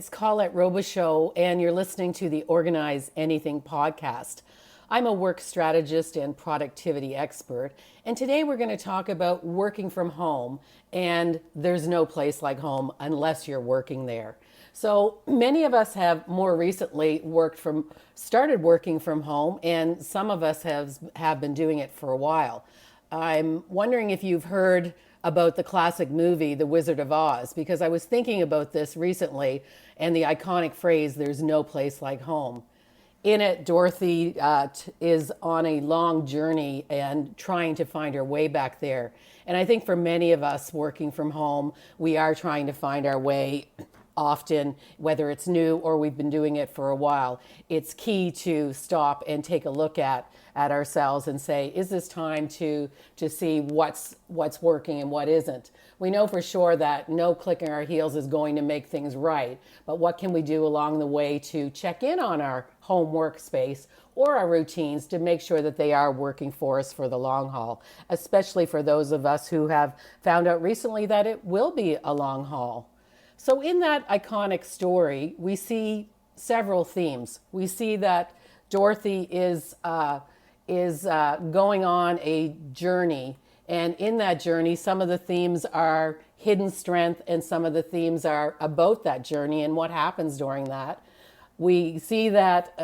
It's Colette Robicheau, and you're listening to the Organize Anything podcast. I'm a work strategist and productivity expert, and today we're going to talk about working from home, and there's no place like home unless you're working there. So many of us have more recently started working from home, and some of us have been doing it for a while. I'm wondering if you've heard about the classic movie, The Wizard of Oz, because I was thinking about this recently and the iconic phrase, there's no place like home. In it, Dorothy is on a long journey and trying to find her way back there. And I think for many of us working from home, we are trying to find our way often, whether it's new or we've been doing it for a while. It's key to stop and take a look at ourselves and say, is this time to see what's working and what isn't? We know for sure that no clicking our heels is going to make things right, but what can we do along the way to check in on our home workspace or our routines to make sure that they are working for us for the long haul, especially for those of us who have found out recently that it will be a long haul. So in that iconic story, we see several themes. We see that Dorothy is going on a journey, and in that journey, some of the themes are hidden strength, and some of the themes are about that journey and what happens during that. We see that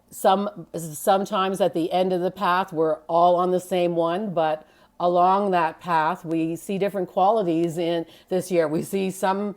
sometimes at the end of the path, we're all on the same one, but along that path, we see different qualities in this year. We see some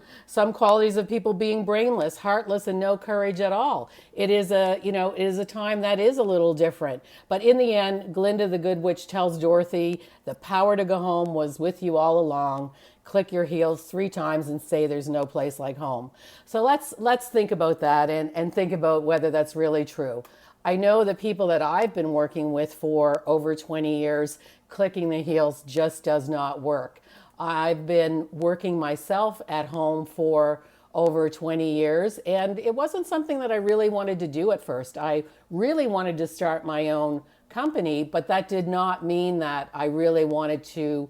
qualities of people being brainless, heartless, and no courage at all. It is a time that is a little different. But in the end, Glinda the Good Witch tells Dorothy, the power to go home was with you all along. Click your heels 3 times and say there's no place like home. So let's think about that and think about whether that's really true. I know the people that I've been working with for over 20 years, clicking the heels just does not work. I've been working myself at home for over 20 years, and it wasn't something that I really wanted to do at first. I really wanted to start my own company, but that did not mean that I really wanted to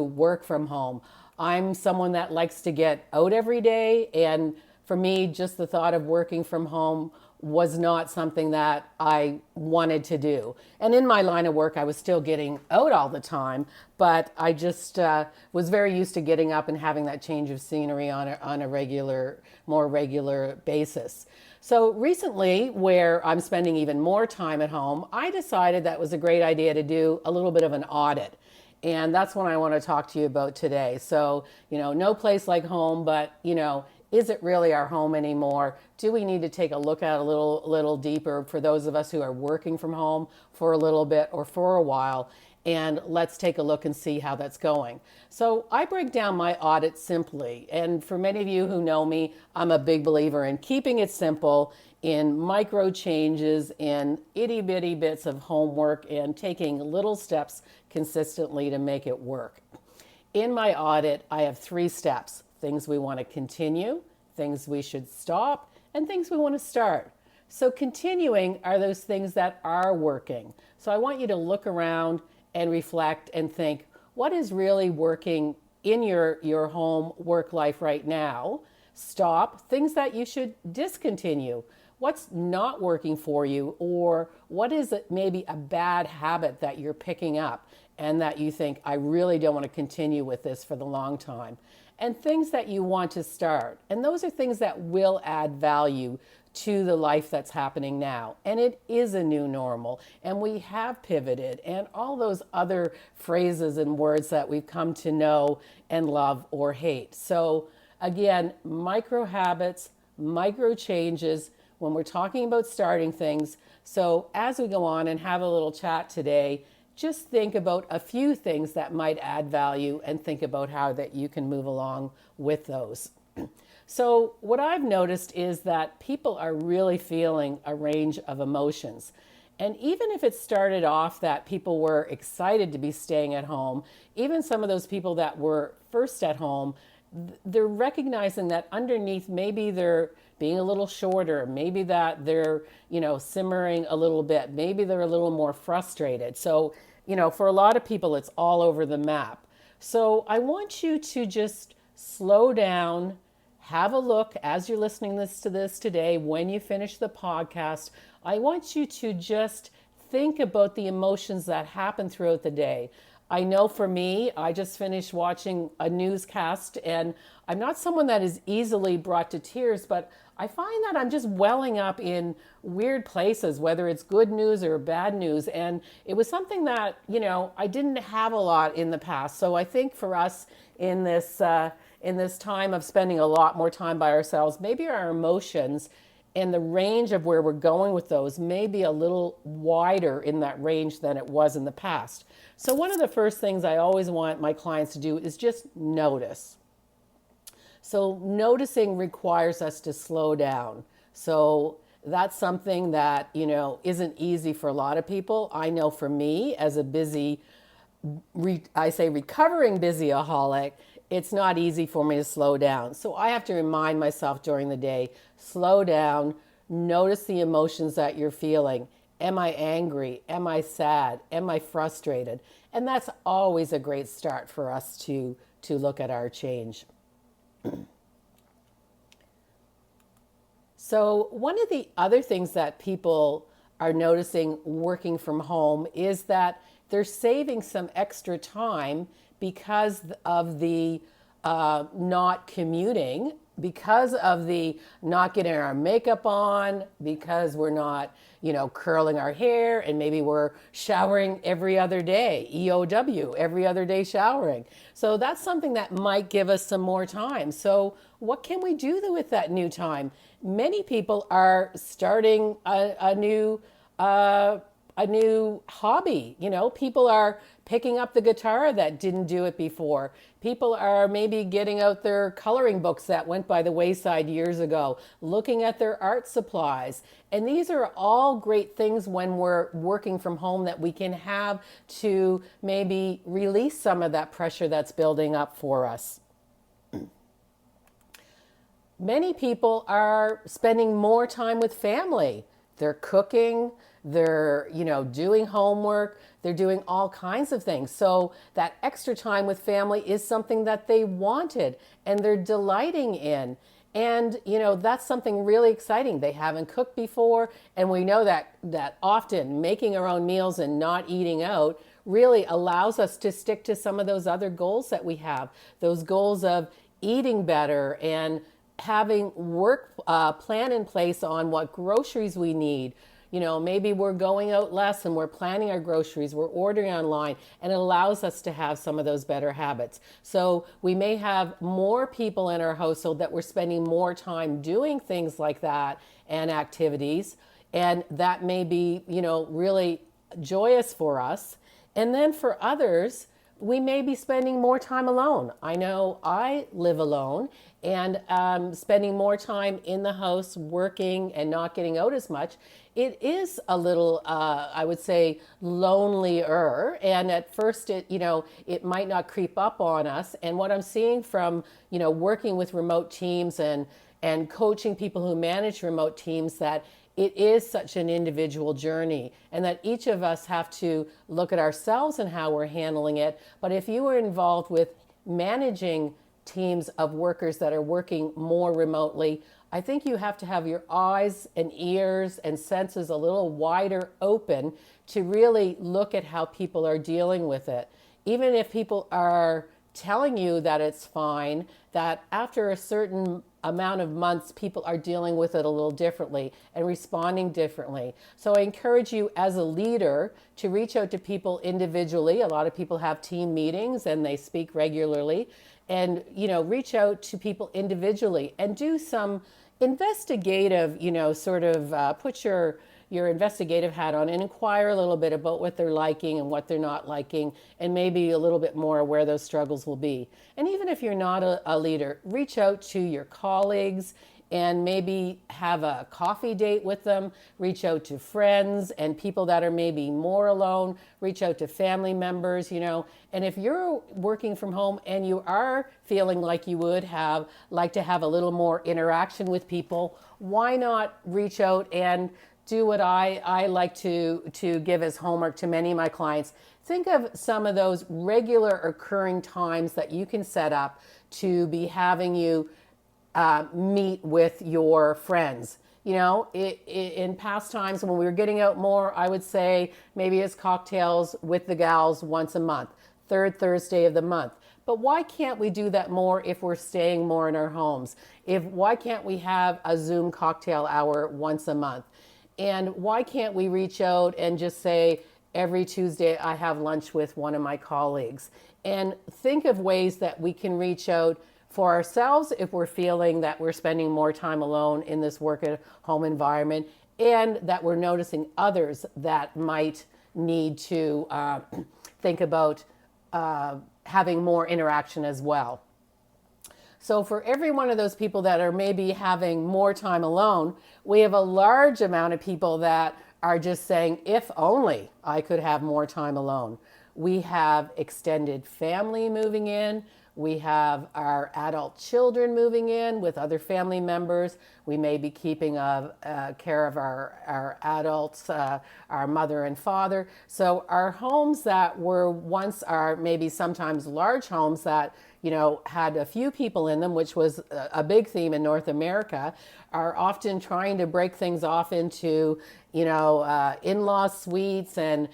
work from home. I'm someone that likes to get out every day, and for me, just the thought of working from home was not something that I wanted to do. And in my line of work, I was still getting out all the time, but I just was very used to getting up and having that change of scenery on a more regular basis. So recently, where I'm spending even more time at home, I decided that was a great idea to do a little bit of an audit. And that's what I want to talk to you about today. So, no place like home, but, is it really our home anymore? Do we need to take a look at it a little deeper for those of us who are working from home for a little bit or for a while? And let's take a look and see how that's going. So I break down my audit simply. And for many of you who know me, I'm a big believer in keeping it simple, in micro changes, in itty bitty bits of homework, and taking little steps consistently to make it work. In my audit, I have 3 steps: things we want to continue, things we should stop, and things we want to start. So continuing are those things that are working. So I want you to look around and reflect and think, what is really working in your home work life right now? Stop things that you should discontinue. What's not working for you, or what is it, maybe a bad habit that you're picking up and that you think, I really don't want to continue with this for the long time. And things that you want to start. And those are things that will add value to the life that's happening now. And it is a new normal. And we have pivoted, and all those other phrases and words that we've come to know and love or hate. So again, micro habits, micro changes when we're talking about starting things. So as we go on and have a little chat today, just think about a few things that might add value and think about how that you can move along with those. So what I've noticed is that people are really feeling a range of emotions. And even if it started off that people were excited to be staying at home, even some of those people that were first at home, they're recognizing that underneath maybe they're being a little shorter, maybe that they're, simmering a little bit, maybe they're a little more frustrated. So, for a lot of people, it's all over the map. So I want you to just slow down, have a look as you're listening to this today. When you finish the podcast, I want you to just think about the emotions that happen throughout the day. I know for me, I just finished watching a newscast, and I'm not someone that is easily brought to tears, but I find that I'm just welling up in weird places, whether it's good news or bad news. And it was something that, I didn't have a lot in the past. So I think for us in this time of spending a lot more time by ourselves, maybe our emotions and the range of where we're going with those may be a little wider in that range than it was in the past. So one of the first things I always want my clients to do is just notice. So noticing requires us to slow down. So that's something that, isn't easy for a lot of people. I know for me as a recovering busyaholic, it's not easy for me to slow down. So I have to remind myself during the day, slow down, notice the emotions that you're feeling. Am I angry? Am I sad? Am I frustrated? And that's always a great start for us to look at our change. So one of the other things that people are noticing working from home is that they're saving some extra time because of the not commuting, because of the not getting our makeup on, because we're not, curling our hair, and maybe we're showering every other day, EOW, every other day showering. So that's something that might give us some more time. So what can we do with that new time? Many people are starting a new hobby. People are picking up the guitar that didn't do it before. People are maybe getting out their coloring books that went by the wayside years ago, looking at their art supplies. And these are all great things when we're working from home that we can have to maybe release some of that pressure that's building up for us. Many people are spending more time with family. They're cooking, they're, doing homework, they're doing all kinds of things. So that extra time with family is something that they wanted and they're delighting in. And, that's something really exciting. They haven't cooked before. And we know that often making our own meals and not eating out really allows us to stick to some of those other goals that we have, those goals of eating better and having work plan in place on what groceries we need. Maybe we're going out less and we're planning our groceries, we're ordering online, and it allows us to have some of those better habits. So we may have more people in our household that we're spending more time doing things like that and activities, and that may be, really joyous for us. And then for others, we may be spending more time alone. I know I live alone, and spending more time in the house working and not getting out as much. It is a little, I would say, lonelier. And at first, it might not creep up on us. And what I'm seeing from, working with remote teams and coaching people who manage remote teams, that it is such an individual journey, and that each of us have to look at ourselves and how we're handling it. But if you are involved with managing teams of workers that are working more remotely, I think you have to have your eyes and ears and senses a little wider open to really look at how people are dealing with it. Even if people are telling you that it's fine, that after a certain amount of months, people are dealing with it a little differently and responding differently. So I encourage you as a leader to reach out to people individually. A lot of people have team meetings and they speak regularly, and reach out to people individually and do some investigative, put your investigative hat on and inquire a little bit about what they're liking and what they're not liking, and maybe a little bit more where those struggles will be. And even if you're not a leader, reach out to your colleagues and maybe have a coffee date with them. Reach out to friends and people that are maybe more alone. Reach out to family members, And if you're working from home and you are feeling like you would like to have a little more interaction with people, why not reach out and do what I like to give as homework to many of my clients. Think of some of those regular occurring times that you can set up to be having you meet with your friends. In past times when we were getting out more, I would say maybe it's cocktails with the gals once a month, third Thursday of the month. But why can't we do that more if we're staying more in our homes? Why can't we have a Zoom cocktail hour once a month? And why can't we reach out and just say, every Tuesday I have lunch with one of my colleagues? And think of ways that we can reach out for ourselves if we're feeling that we're spending more time alone in this work at home environment, and that we're noticing others that might need to think about having more interaction as well. So for every one of those people that are maybe having more time alone, we have a large amount of people that are just saying, if only I could have more time alone. We have extended family moving in. We have our adult children moving in with other family members. We may be keeping care of our adults, our mother and father. So our homes that were once are maybe sometimes large homes that had a few people in them, which was a big theme in North America, are often trying to break things off into in-law suites and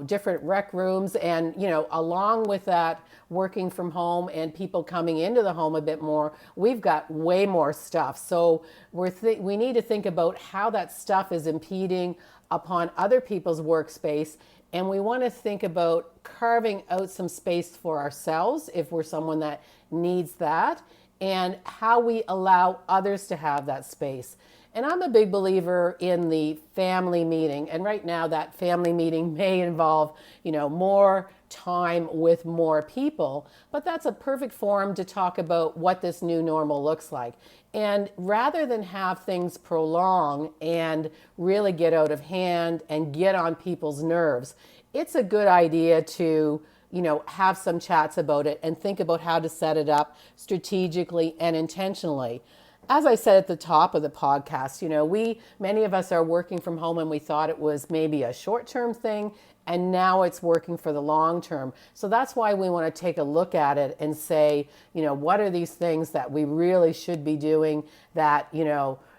different rec rooms, and along with that, working from home and people coming into the home a bit more, we've got way more stuff. So we need to think about how that stuff is impeding upon other people's workspace. And we want to think about carving out some space for ourselves if we're someone that needs that, and how we allow others to have that space. And I'm a big believer in the family meeting. And right now that family meeting may involve, more time with more people, but that's a perfect forum to talk about what this new normal looks like. And rather than have things prolong and really get out of hand and get on people's nerves, it's a good idea to have some chats about it and think about how to set it up strategically and intentionally. As I said at the top of the podcast, many of us are working from home, and we thought it was maybe a short-term thing, and now it's working for the long term. So that's why we want to take a look at it and say, what are these things that we really should be doing that,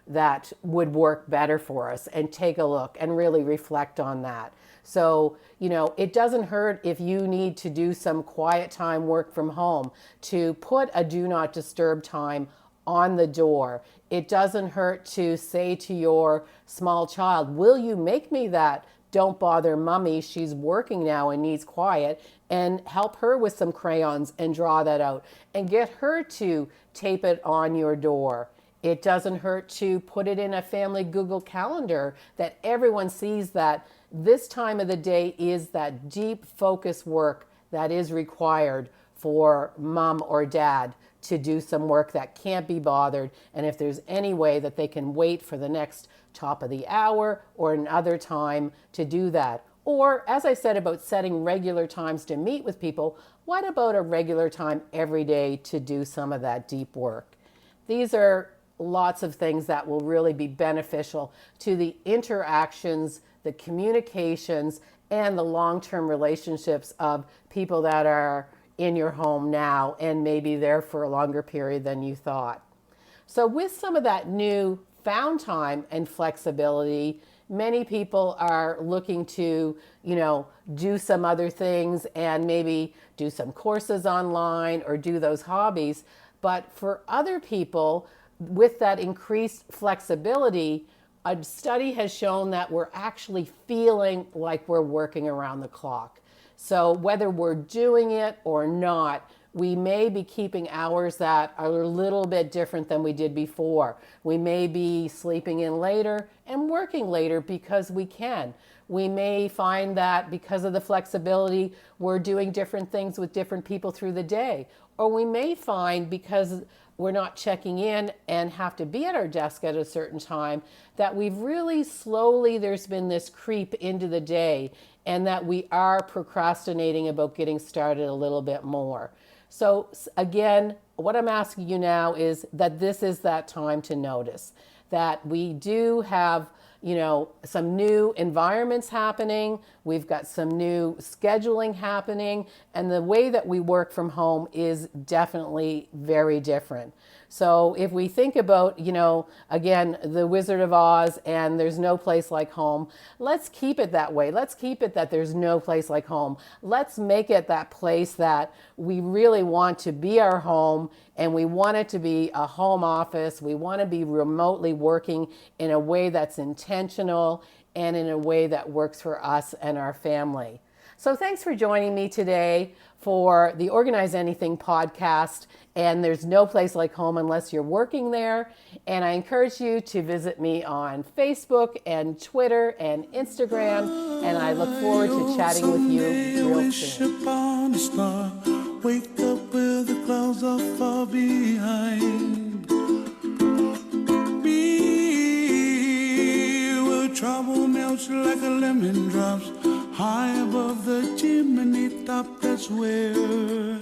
that would work better for us, and take a look and really reflect on that. So, it doesn't hurt if you need to do some quiet time work from home to put a do not disturb time on the door. It doesn't hurt to say to your small child, will you make me that don't bother mommy, she's working now and needs quiet, and help her with some crayons and draw that out and get her to tape it on your door. It doesn't hurt to put it in a family Google Calendar that everyone sees that this time of the day is that deep focus work that is required for mom or dad to do some work that can't be bothered. And if there's any way that they can wait for the next top of the hour or another time to do that. Or, as I said about setting regular times to meet with people, what about a regular time every day to do some of that deep work? These are lots of things that will really be beneficial to the interactions, the communications, and the long-term relationships of people that are in your home now and maybe there for a longer period than you thought. So with some of that new found time and flexibility, many people are looking to, do some other things and maybe do some courses online or do those hobbies. But for other people, with that increased flexibility, a study has shown that we're actually feeling like we're working around the clock. So whether we're doing it or not, we may be keeping hours that are a little bit different than we did before. We may be sleeping in later and working later because we can. We may find that because of the flexibility, we're doing different things with different people through the day. Or we may find, because we're not checking in and have to be at our desk at a certain time, that we've really slowly, there's been this creep into the day, and that we are procrastinating about getting started a little bit more. So again, what I'm asking you now is that this is that time to notice that we do have, some new environments happening. We've got some new scheduling happening, and the way that we work from home is definitely very different. So if we think about, again, the Wizard of Oz and there's no place like home, let's keep it that way. Let's keep it that there's no place like home. Let's make it that place that we really want to be our home, and we want it to be a home office. We want to be remotely working in a way that's intentional and in a way that works for us and our family. So thanks for joining me today for the Organize Anything podcast. And there's no place like home unless you're working there. And I encourage you to visit me on Facebook and Twitter and Instagram. And I look forward to chatting with you real soon. Wake up where the clouds are far behind. Be where trouble melts like a lemon drops high above the chimney top. That's where